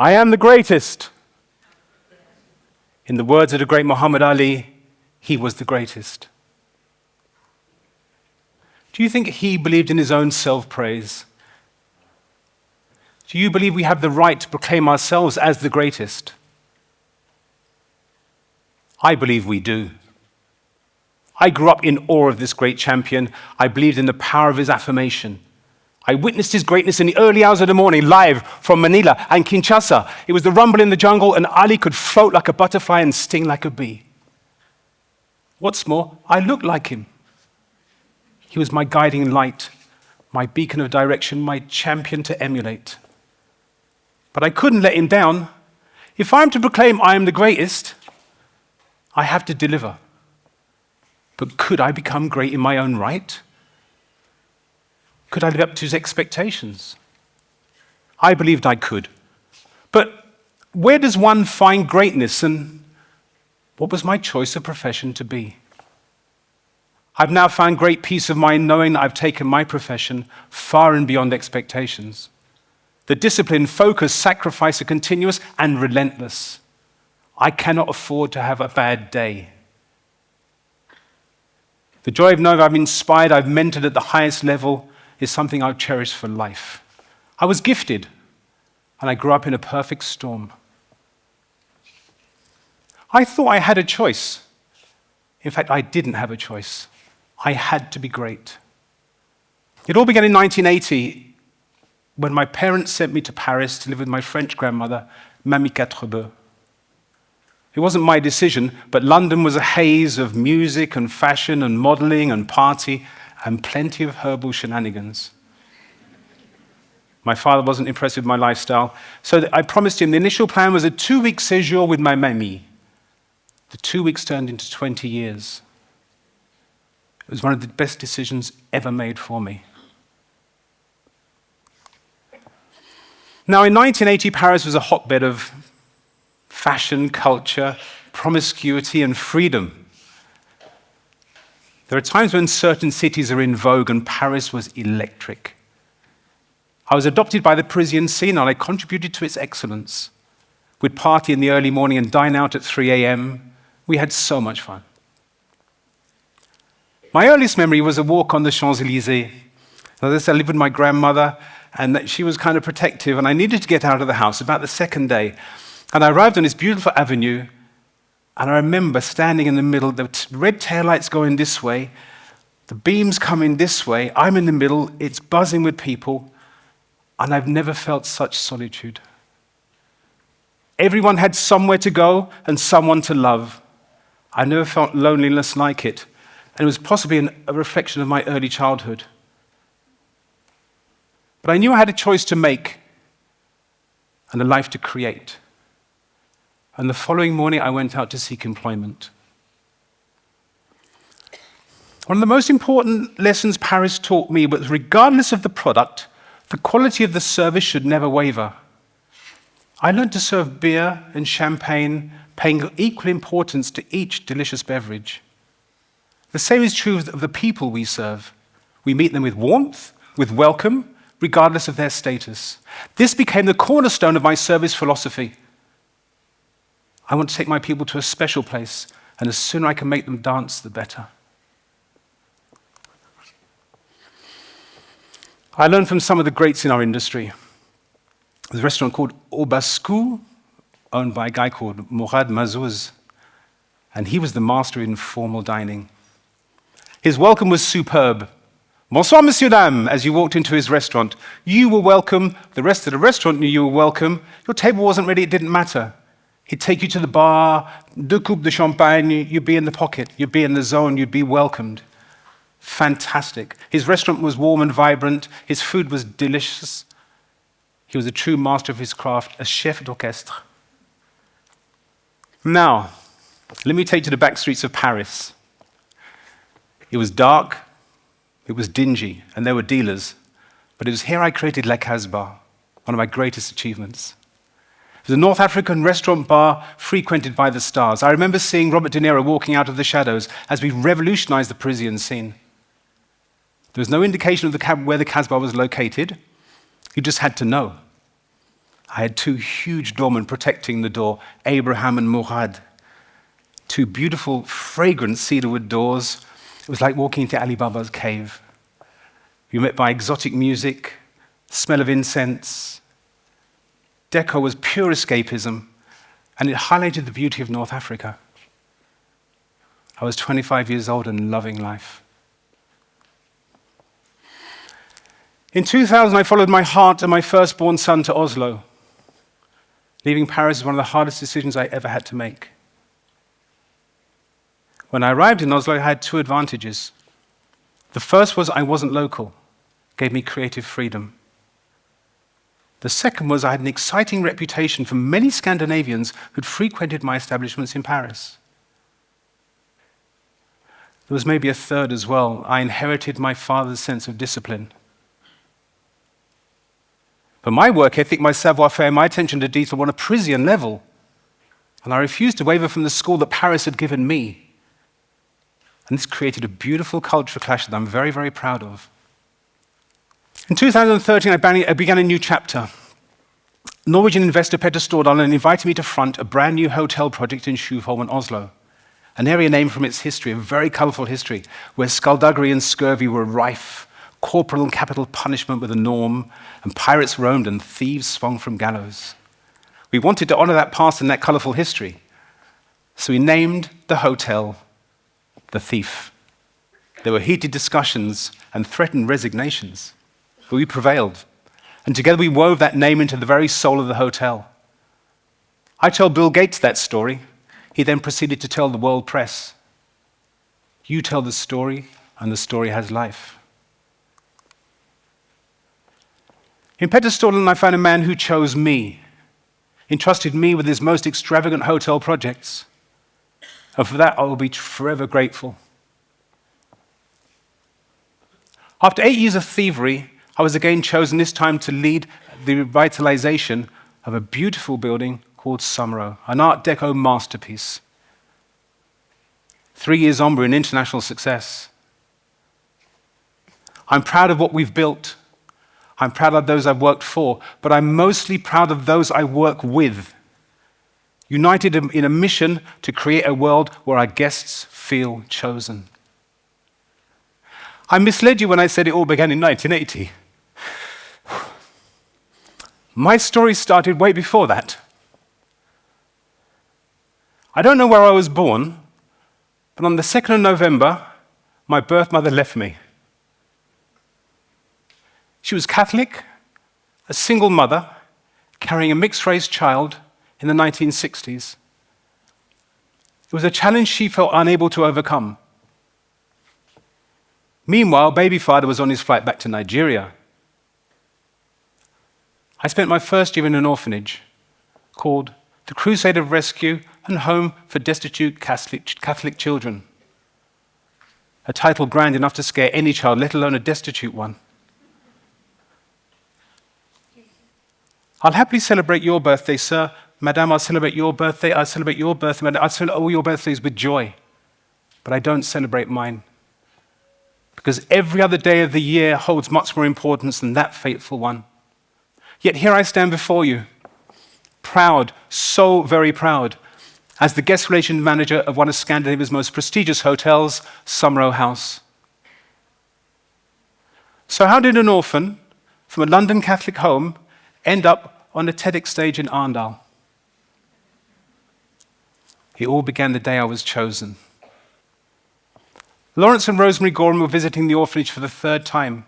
I am the greatest. In the words of the great Muhammad Ali, he was the greatest. Do you think he believed in his own self-praise? Do you believe we have the right to proclaim ourselves as the greatest? I believe we do. I grew up in awe of this great champion. I believed in the power of his affirmation. I witnessed his greatness in the early hours of the morning, live from Manila and Kinshasa. It was the rumble in the jungle, and Ali could float like a butterfly and sting like a bee. What's more, I looked like him. He was my guiding light, my beacon of direction, my champion to emulate. But I couldn't let him down. If I'm to proclaim I am the greatest, I have to deliver. But could I become great in my own right? Could I live up to his expectations? I believed I could. But where does one find greatness, and what was my choice of profession to be? I've now found great peace of mind knowing that I've taken my profession far and beyond expectations. The discipline, focus, sacrifice are continuous and relentless. I cannot afford to have a bad day. The joy of knowing I've inspired, I've mentored at the highest level is something I'll cherish for life. I was gifted, and I grew up in a perfect storm. I thought I had a choice. In fact, I didn't have a choice. I had to be great. It all began in 1980 when my parents sent me to Paris to live with my French grandmother, Mamie Quatrebeuf. It wasn't my decision, but London was a haze of music and fashion and modeling and party and plenty of herbal shenanigans. My father wasn't impressed with my lifestyle, so I promised him the initial plan was a 2-week séjour with my mamie. The 2 weeks turned into 20 years. It was one of the best decisions ever made for me. Now, in 1980, Paris was a hotbed of fashion, culture, promiscuity, and freedom. There are times when certain cities are in vogue, and Paris was electric. I was adopted by the Parisian scene, and I contributed to its excellence. We'd party in the early morning and dine out at 3 a.m. We had so much fun. My earliest memory was a walk on the Champs-Élysées. As I said, I lived with my grandmother, and she was kind of protective, and I needed to get out of the house about the second day. And I arrived on this beautiful avenue, and I remember standing in the middle, the red taillights going this way, the beams coming this way, I'm in the middle, it's buzzing with people, and I've never felt such solitude. Everyone had somewhere to go and someone to love. I never felt loneliness like it, and it was possibly a reflection of my early childhood. But I knew I had a choice to make and a life to create. And the following morning, I went out to seek employment. One of the most important lessons Paris taught me was regardless of the product, the quality of the service should never waver. I learned to serve beer and champagne, paying equal importance to each delicious beverage. The same is true of the people we serve. We meet them with warmth, with welcome, regardless of their status. This became the cornerstone of my service philosophy. I want to take my people to a special place, and the sooner I can make them dance, the better. I learned from some of the greats in our industry. There's a restaurant called Au Bascou, owned by a guy called Mourad Mazouz, and he was the master of informal dining. His welcome was superb. Bonsoir, monsieur, dame, as you walked into his restaurant. You were welcome, the rest of the restaurant knew you were welcome. Your table wasn't ready, it didn't matter. He'd take you to the bar, 2 coupes de champagne, you'd be in the pocket, you'd be in the zone, you'd be welcomed. Fantastic. His restaurant was warm and vibrant, his food was delicious. He was a true master of his craft, a chef d'orchestre. Now, let me take you to the back streets of Paris. It was dark, it was dingy, and there were dealers. But it was here I created Lezbar, one of my greatest achievements. It was a North African restaurant bar frequented by the stars. I remember seeing Robert De Niro walking out of the shadows as we revolutionized the Parisian scene. There was no indication of where the Casbah was located. You just had to know. I had two huge doormen protecting the door, Abraham and Murad. Two beautiful, fragrant cedarwood doors. It was like walking into Ali Baba's cave. You were met by exotic music, smell of incense. Deco was pure escapism, and it highlighted the beauty of North Africa. I was 25 years old and loving life. In 2000, I followed my heart and my firstborn son to Oslo. Leaving Paris was one of the hardest decisions I ever had to make. When I arrived in Oslo, I had two advantages. The first was I wasn't local, gave me creative freedom. The second was I had an exciting reputation from many Scandinavians who'd frequented my establishments in Paris. There was maybe a third as well. I inherited my father's sense of discipline. But my work ethic, my savoir-faire, my attention to detail were on a Parisian level. And I refused to waver from the school that Paris had given me. And this created a beautiful cultural clash that I'm very, very proud of. In 2013, I began a new chapter. Norwegian investor Petter Stordalen invited me to front a brand new hotel project in Sjuholmen, Oslo. An area named from its history, a very colourful history, where skullduggery and scurvy were rife, corporal and capital punishment were the norm, and pirates roamed and thieves swung from gallows. We wanted to honour that past and that colourful history, so we named the hotel The Thief. There were heated discussions and threatened resignations, but we prevailed, and together we wove that name into the very soul of the hotel. I told Bill Gates that story. He then proceeded to tell the world press. You tell the story, and the story has life. In Petter Stordalen, I found a man who chose me, entrusted me with his most extravagant hotel projects. And for that, I will be forever grateful. After 8 years of thievery, I was again chosen, this time to lead the revitalization of a beautiful building called Sumro, an Art Deco masterpiece. 3 years on, we're an international success. I'm proud of what we've built. I'm proud of those I've worked for, but I'm mostly proud of those I work with, united in a mission to create a world where our guests feel chosen. I misled you when I said it all began in 1980. My story started way before that. I don't know where I was born, but on the 2nd of November, my birth mother left me. She was Catholic, a single mother, carrying a mixed-race child in the 1960s. It was a challenge she felt unable to overcome. Meanwhile, baby father was on his flight back to Nigeria. I spent my first year in an orphanage called the Crusade of Rescue and Home for Destitute Catholic Children. A title grand enough to scare any child, let alone a destitute one. I'll happily celebrate your birthday, sir. Madame, I'll celebrate your birthday. I'll celebrate your birthday. Madame, I'll celebrate all your birthdays with joy. But I don't celebrate mine. Because every other day of the year holds much more importance than that fateful one. Yet here I stand before you, proud, so very proud, as the guest relations manager of one of Scandinavia's most prestigious hotels, Sumro House. So how did an orphan from a London Catholic home end up on a TEDx stage in Arendal? It all began the day I was chosen. Lawrence and Rosemary Gorham were visiting the orphanage for the 3rd time,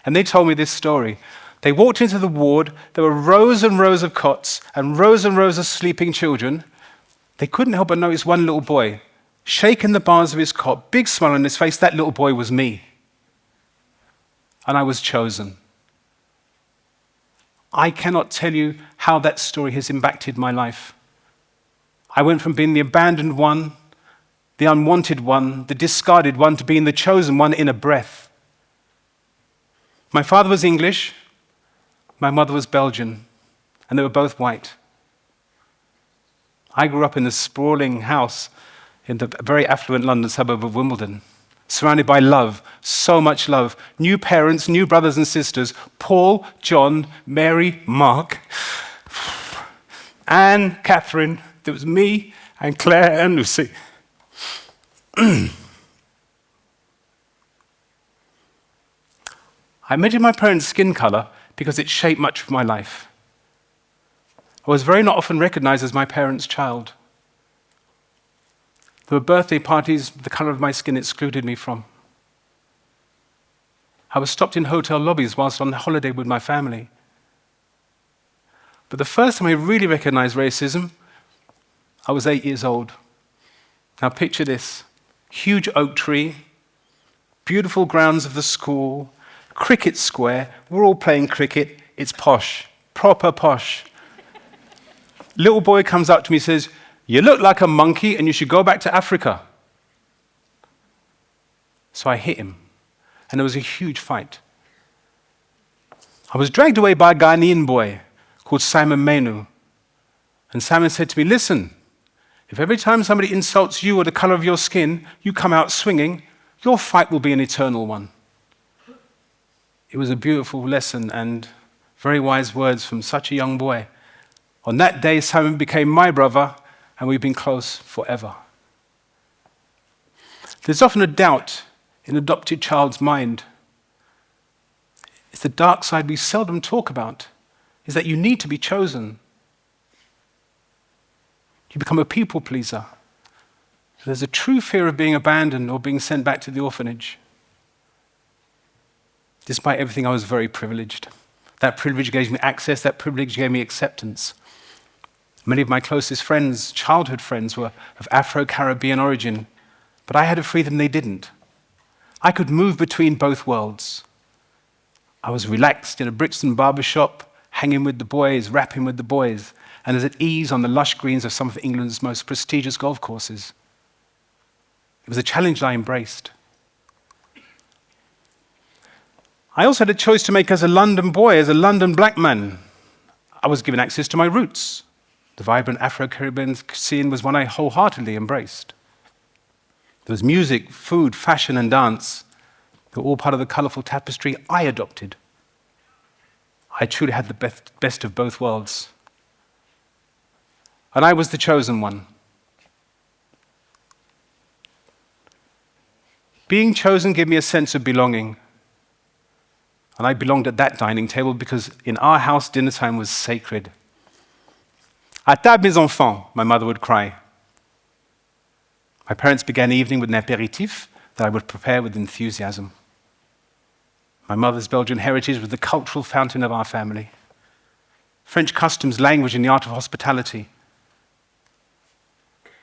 and they told me this story. They walked into the ward, there were rows and rows of cots and rows of sleeping children. They couldn't help but notice one little boy, shaking the bars of his cot, big smile on his face. That little boy was me. And I was chosen. I cannot tell you how that story has impacted my life. I went from being the abandoned one, the unwanted one, the discarded one, to being the chosen one in a breath. My father was English, my mother was Belgian, and they were both white. I grew up in a sprawling house in the very affluent London suburb of Wimbledon, surrounded by love, so much love. New parents, new brothers and sisters, Paul, John, Mary, Mark, Anne, Catherine, there was me, and Claire and Lucy. I measured my parents' skin color because it shaped much of my life. I was very not often recognized as my parents' child. There were birthday parties the color of my skin excluded me from. I was stopped in hotel lobbies whilst on holiday with my family. But the first time I really recognized racism, I was 8 years old. Now picture this: huge oak tree, beautiful grounds of the school, cricket square, we're all playing cricket, it's posh, proper posh. Little boy comes up to me and says, "You look like a monkey and you should go back to Africa." So I hit him, and there was a huge fight. I was dragged away by a Ghanaian boy called Simon Menu. And Simon said to me, "Listen, if every time somebody insults you or the color of your skin, you come out swinging, your fight will be an eternal one." It was a beautiful lesson and very wise words from such a young boy. On that day, Simon became my brother, and we've been close forever. There's often a doubt in an adopted child's mind. It's the dark side we seldom talk about, is that you need to be chosen. You become a people pleaser. There's a true fear of being abandoned or being sent back to the orphanage. Despite everything, I was very privileged. That privilege gave me access, that privilege gave me acceptance. Many of my closest friends, childhood friends, were of Afro-Caribbean origin, but I had a freedom they didn't. I could move between both worlds. I was relaxed in a Brixton barbershop, hanging with the boys, rapping with the boys, and was at ease on the lush greens of some of England's most prestigious golf courses. It was a challenge I embraced. I also had a choice to make as a London boy, as a London black man. I was given access to my roots. The vibrant Afro-Caribbean scene was one I wholeheartedly embraced. There was music, food, fashion, and dance. They were all part of the colorful tapestry I adopted. I truly had the best of both worlds. And I was the chosen one. Being chosen gave me a sense of belonging. And I belonged at that dining table because in our house, dinner time was sacred. "À table, mes enfants," my mother would cry. My parents began the evening with an apéritif that I would prepare with enthusiasm. My mother's Belgian heritage was the cultural fountain of our family. French customs, language, and the art of hospitality.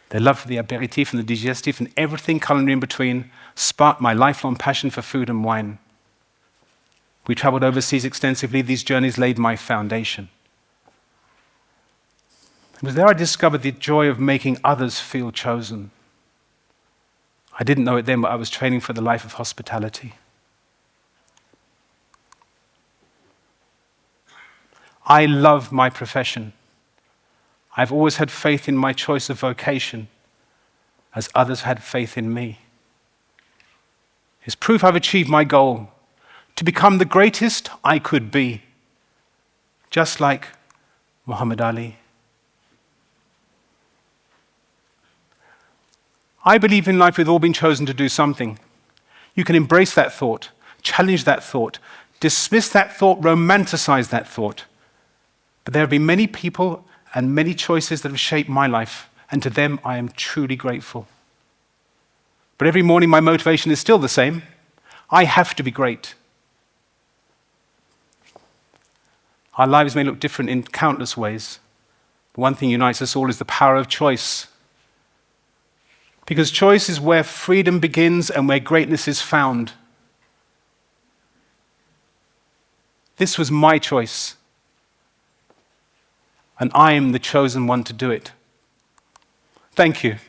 Their love for the apéritif and the digestif and everything culinary in between sparked my lifelong passion for food and wine. We traveled overseas extensively. These journeys laid my foundation. It was there I discovered the joy of making others feel chosen. I didn't know it then, but I was training for the life of hospitality. I love my profession. I've always had faith in my choice of vocation, as others had faith in me. It's proof I've achieved my goal, to become the greatest I could be, just like Muhammad Ali. I believe in life we've all been chosen to do something. You can embrace that thought, challenge that thought, dismiss that thought, romanticize that thought. But there have been many people and many choices that have shaped my life, and to them I am truly grateful. But every morning my motivation is still the same. I have to be great. Our lives may look different in countless ways, but one thing unites us all is the power of choice. Because choice is where freedom begins and where greatness is found. This was my choice, and I am the chosen one to do it. Thank you.